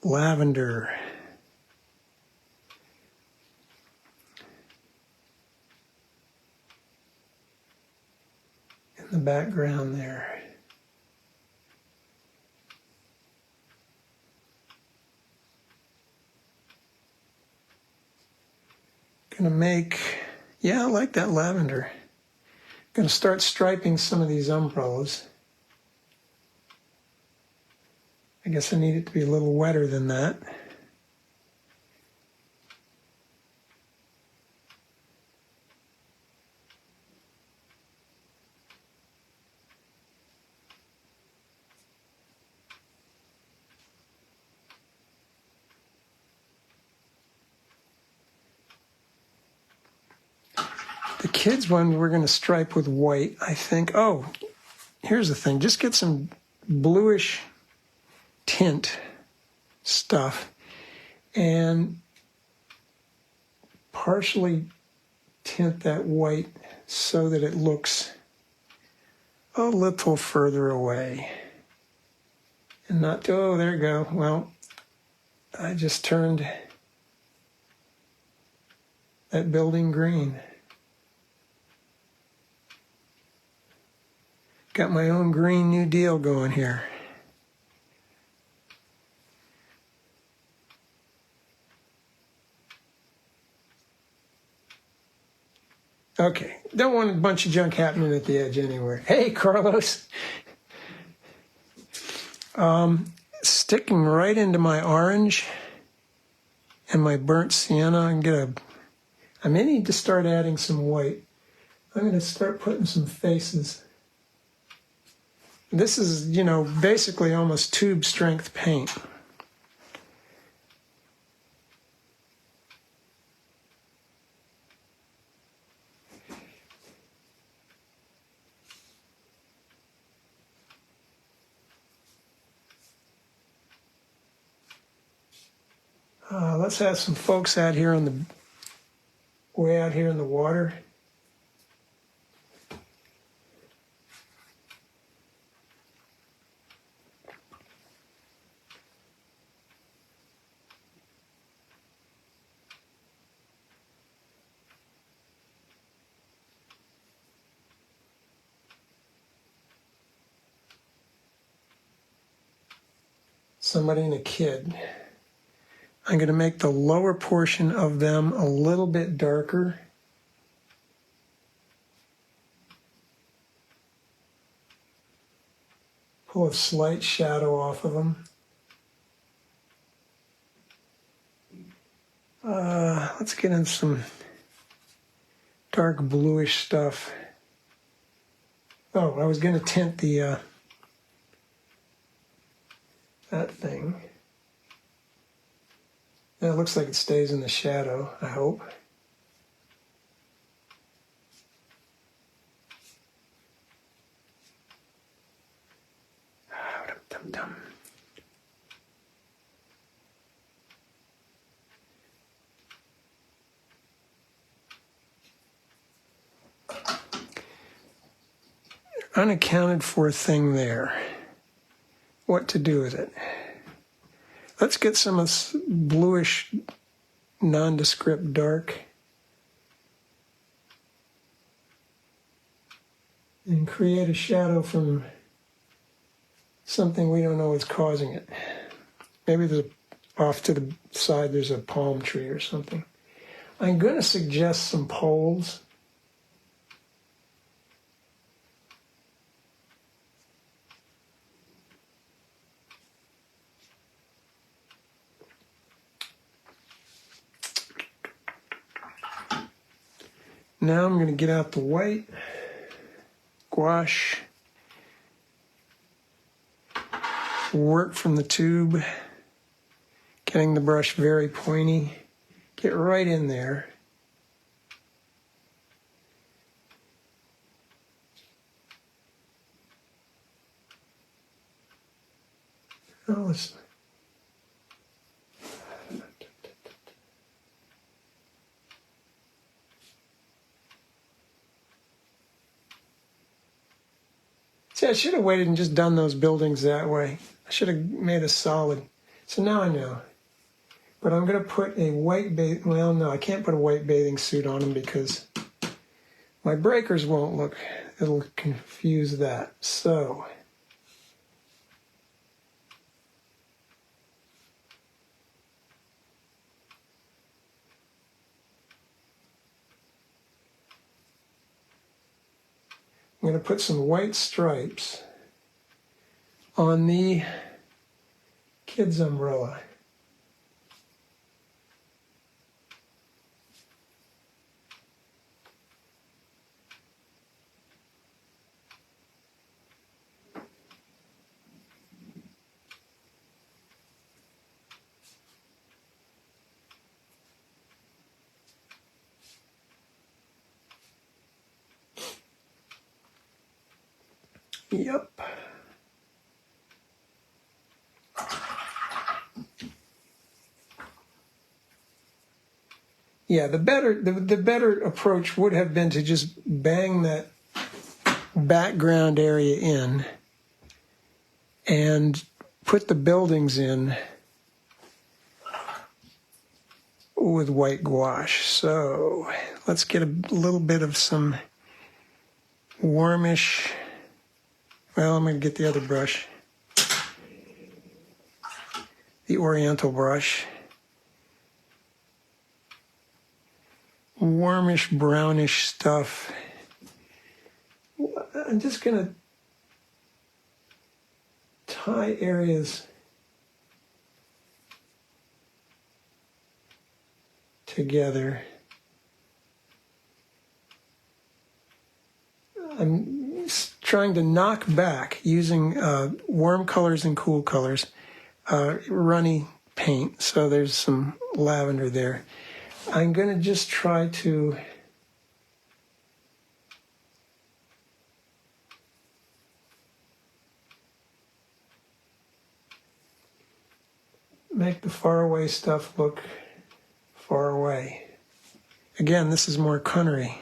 S1: lavender? In the background there. Gonna make, yeah, I like that lavender. Gonna start striping some of these umbrellas. I guess I need it to be a little wetter than that. The kids one we're going to stripe with white, I think. Oh, here's the thing. Just get some bluish tint stuff and partially tint that white so that it looks a little further away. And not, oh, there you go. Well, I just turned that building green. Got my own Green New Deal going here. Okay, don't want a bunch of junk happening at the edge anywhere. Hey, Carlos. Sticking right into my orange and my burnt sienna. I may need to start adding some white. I'm going to start putting some faces. This is, basically almost tube strength paint. Let's have some folks way out here in the water. Somebody and a kid. I'm going to make the lower portion of them a little bit darker. Pull a slight shadow off of them. Let's get in some dark bluish stuff. Oh, I was going to tint that thing. It looks like it stays in the shadow, I hope. Dum-dum-dum. Unaccounted for thing there. What to do with it? Let's get some of this bluish, nondescript dark and create a shadow from something we don't know is causing it. Maybe off to the side there's a palm tree or something. I'm going to suggest some poles. Now I'm going to get out the white, gouache, work from the tube, getting the brush very pointy, get right in there. Oh, let's... See, I should have waited and just done those buildings that way. I should have made a solid. So now I know. But I'm going to put a white well, no, I can't put a white bathing suit on them because my breakers won't look. It'll confuse that. So I'm going to put some white stripes on the kid's umbrella. Yep. Yeah, the better approach would have been to just bang that background area in and put the buildings in with white gouache. So let's get a little bit of some warmish. Well, I'm going to get the other brush, the Oriental brush. Warmish, brownish stuff. I'm just going to tie areas together. I'm trying to knock back using warm colors and cool colors, runny paint, so there's some lavender there. I'm going to just try to make the faraway stuff look far away. Again, this is more cunnery.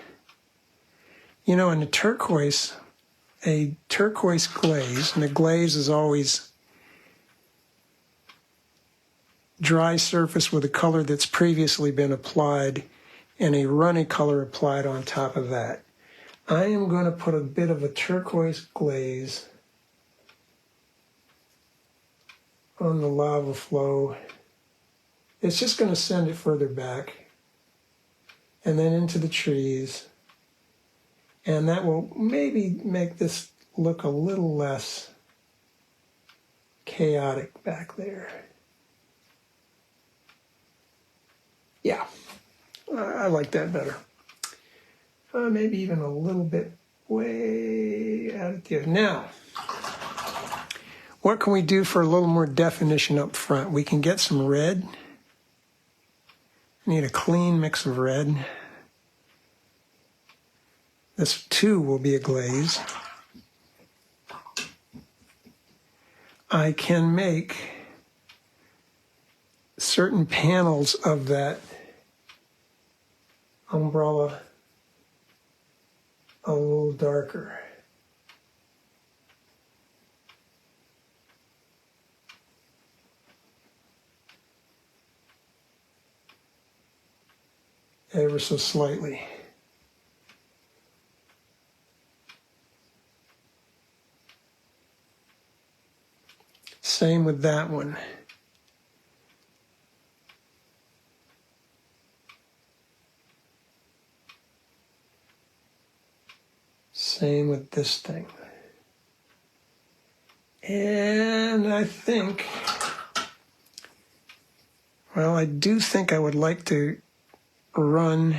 S1: You know, in a turquoise glaze, and a glaze is always dry surface with a color that's previously been applied and a runny color applied on top of that. I am going to put a bit of a turquoise glaze on the lava flow. It's just going to send it further back and then into the trees. And that will maybe make this look a little less chaotic back there. Yeah, I like that better. Maybe even a little bit way out at the end. Now, what can we do for a little more definition up front? We can get some red. Need a clean mix of red. This too will be a glaze. I can make certain panels of that umbrella a little darker. Ever so slightly. Same with that one. Same with this thing. And I think, well, I do think I would like to run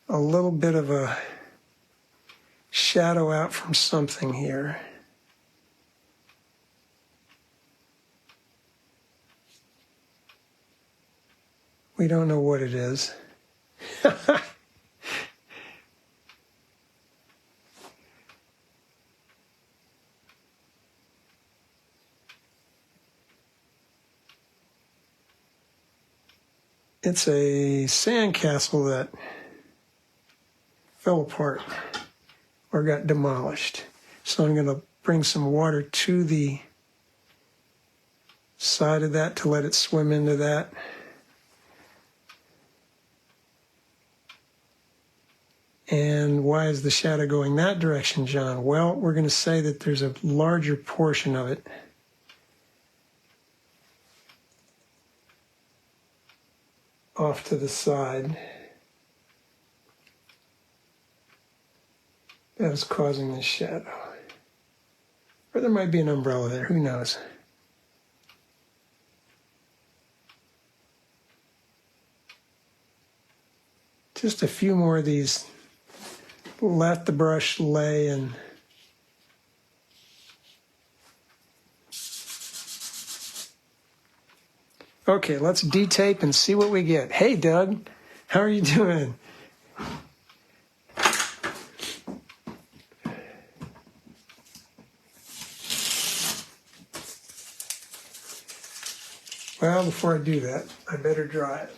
S1: a little bit of a shadow out from something here. We don't know what it is. It's a sandcastle that fell apart or got demolished. So I'm going to bring some water to the side of that to let it swim into that. And why is the shadow going that direction, John? Well, we're going to say that there's a larger portion of it off to the side that is causing the shadow. Or there might be an umbrella there, who knows? Just a few more of these. Let the brush lay and okay, let's detape and see what we get. Hey, Doug, how are you doing? Well, before I do that, I better dry it.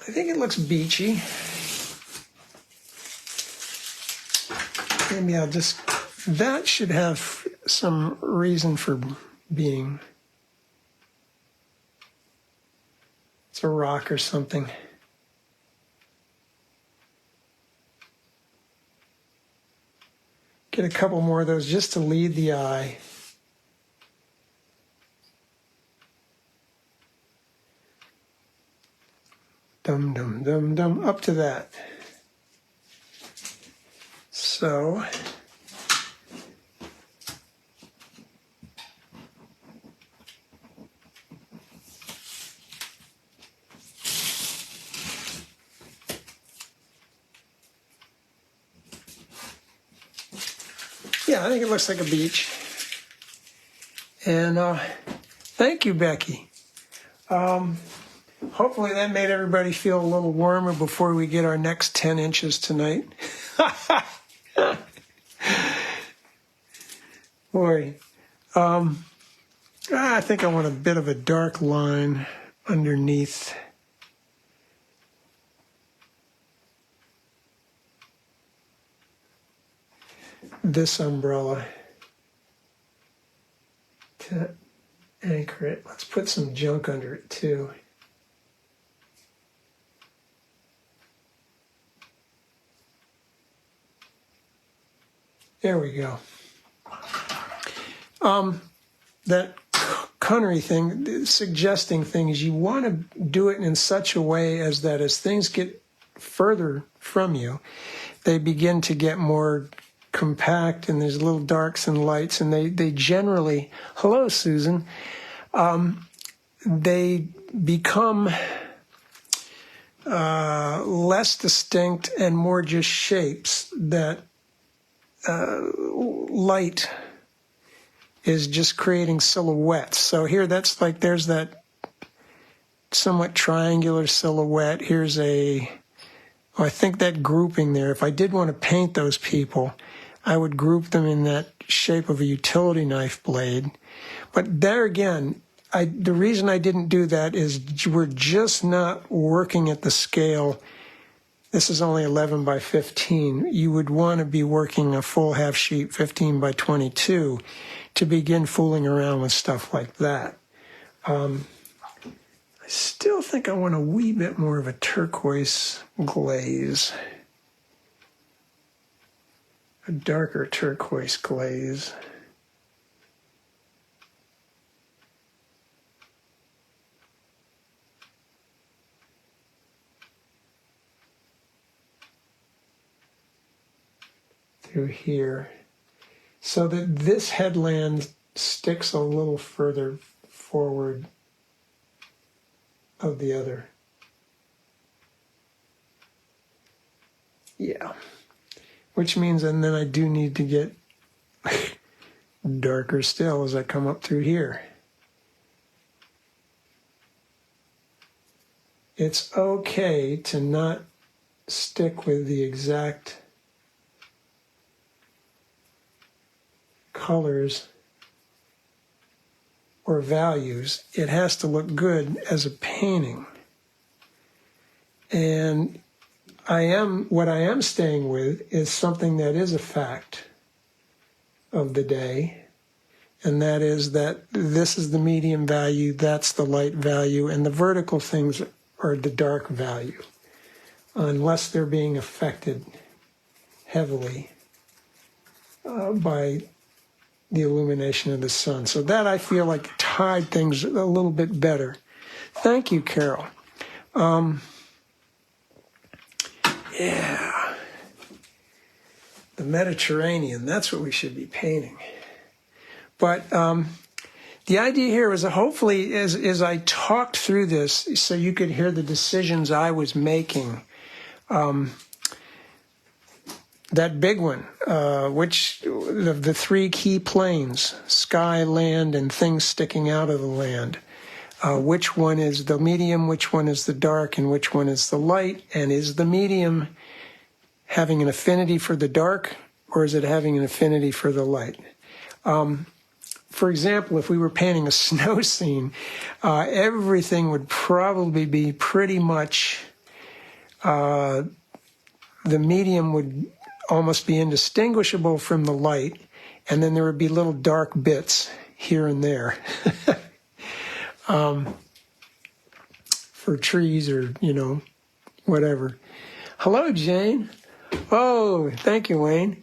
S1: I think it looks beachy. Maybe I'll just, that should have some reason for being. It's a rock or something. Get a couple more of those just to lead the eye. Dum, dum, dum, dum, up to that. So, yeah, I think it looks like a beach. And thank you, Becky. Hopefully that made everybody feel a little warmer before we get our next 10 inches tonight. Boy, I think I want a bit of a dark line underneath. This umbrella to anchor it. Let's put some junk under it too. There we go. That Connery thing, suggesting things, you want to do it in such a way as that as things get further from you, they begin to get more compact and there's little darks and lights and they generally, hello Susan, they become less distinct and more just shapes that light is just creating silhouettes. So here that's like there's that somewhat triangular silhouette. Here's I think that grouping there, if I did want to paint those people, I would group them in that shape of a utility knife blade. But there again, the reason I didn't do that is we're just not working at the scale. This is only 11 by 15. You would want to be working a full half sheet 15 by 22 to begin fooling around with stuff like that. I still think I want a wee bit more of a turquoise glaze. A darker turquoise glaze. Through here, so that this headland sticks a little further forward of the other. Yeah, which means, and then I do need to get darker still as I come up through here. It's okay to not stick with the exact colors or values. It has to look good as a painting. And what I am staying with is something that is a fact. of the day, and that is that this is the medium value, that's the light value, and the vertical things are the dark value, unless they're being affected heavily by the illumination of the sun. So that, I feel like, tied things a little bit better. Thank you, Carol. Yeah. The Mediterranean, that's what we should be painting. But the idea here is that hopefully as I talked through this, so you could hear the decisions I was making, that big one, which of the three key planes, sky, land, and things sticking out of the land, which one is the medium, which one is the dark, and which one is the light, and is the medium having an affinity for the dark, or is it having an affinity for the light? For example, if we were painting a snow scene, everything would probably be pretty much, the medium would almost be indistinguishable from the light, and then there would be little dark bits here and there for trees or, whatever. Hello, Jane. Oh, thank you, Wayne.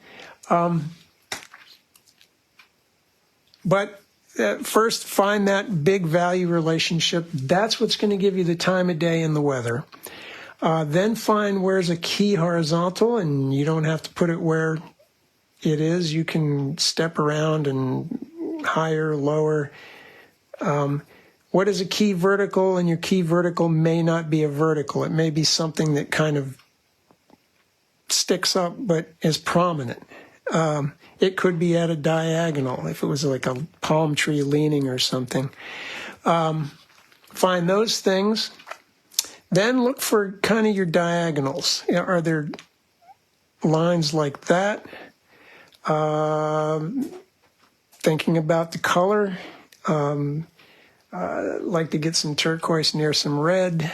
S1: But first, find that big value relationship. That's what's going to give you the time of day and the weather. Then find where's a key horizontal, and you don't have to put it where it is. You can step around and higher, lower. What is a key vertical? And your key vertical may not be a vertical. It may be something that kind of sticks up but is prominent. It could be at a diagonal if it was like a palm tree leaning or something. Find those things. Then look for kind of your diagonals. Are there lines like that? Thinking about the color. Like to get some turquoise near some red,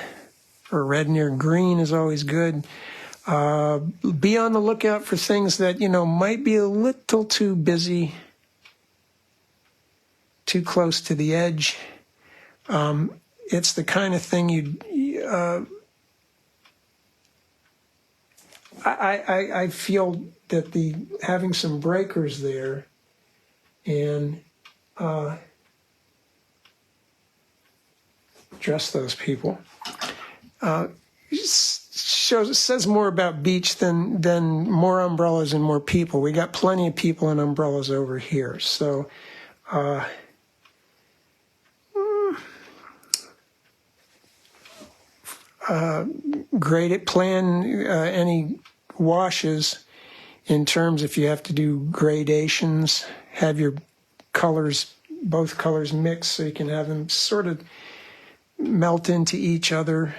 S1: or red near green is always good. Be on the lookout for things that, might be a little too busy, too close to the edge. It's the kind of thing I feel that having some breakers there and address those people says more about beach than more umbrellas and more people. We got plenty of people and umbrellas over here. So grade it, plan any washes in terms if you have to do gradations, have your colors, both colors mixed so you can have them sort of melt into each other.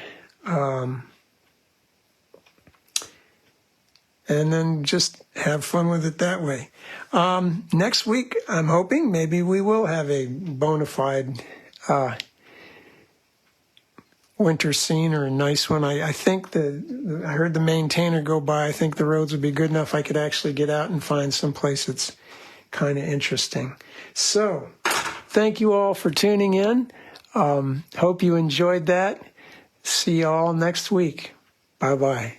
S1: And then just have fun with it that way. Next week, I'm hoping maybe we will have a bona fide winter scene or a nice one. I think I heard the maintainer go by. I think the roads would be good enough I could actually get out and find some place that's kind of interesting. So, thank you all for tuning in. Hope you enjoyed that. See you all next week. Bye-bye.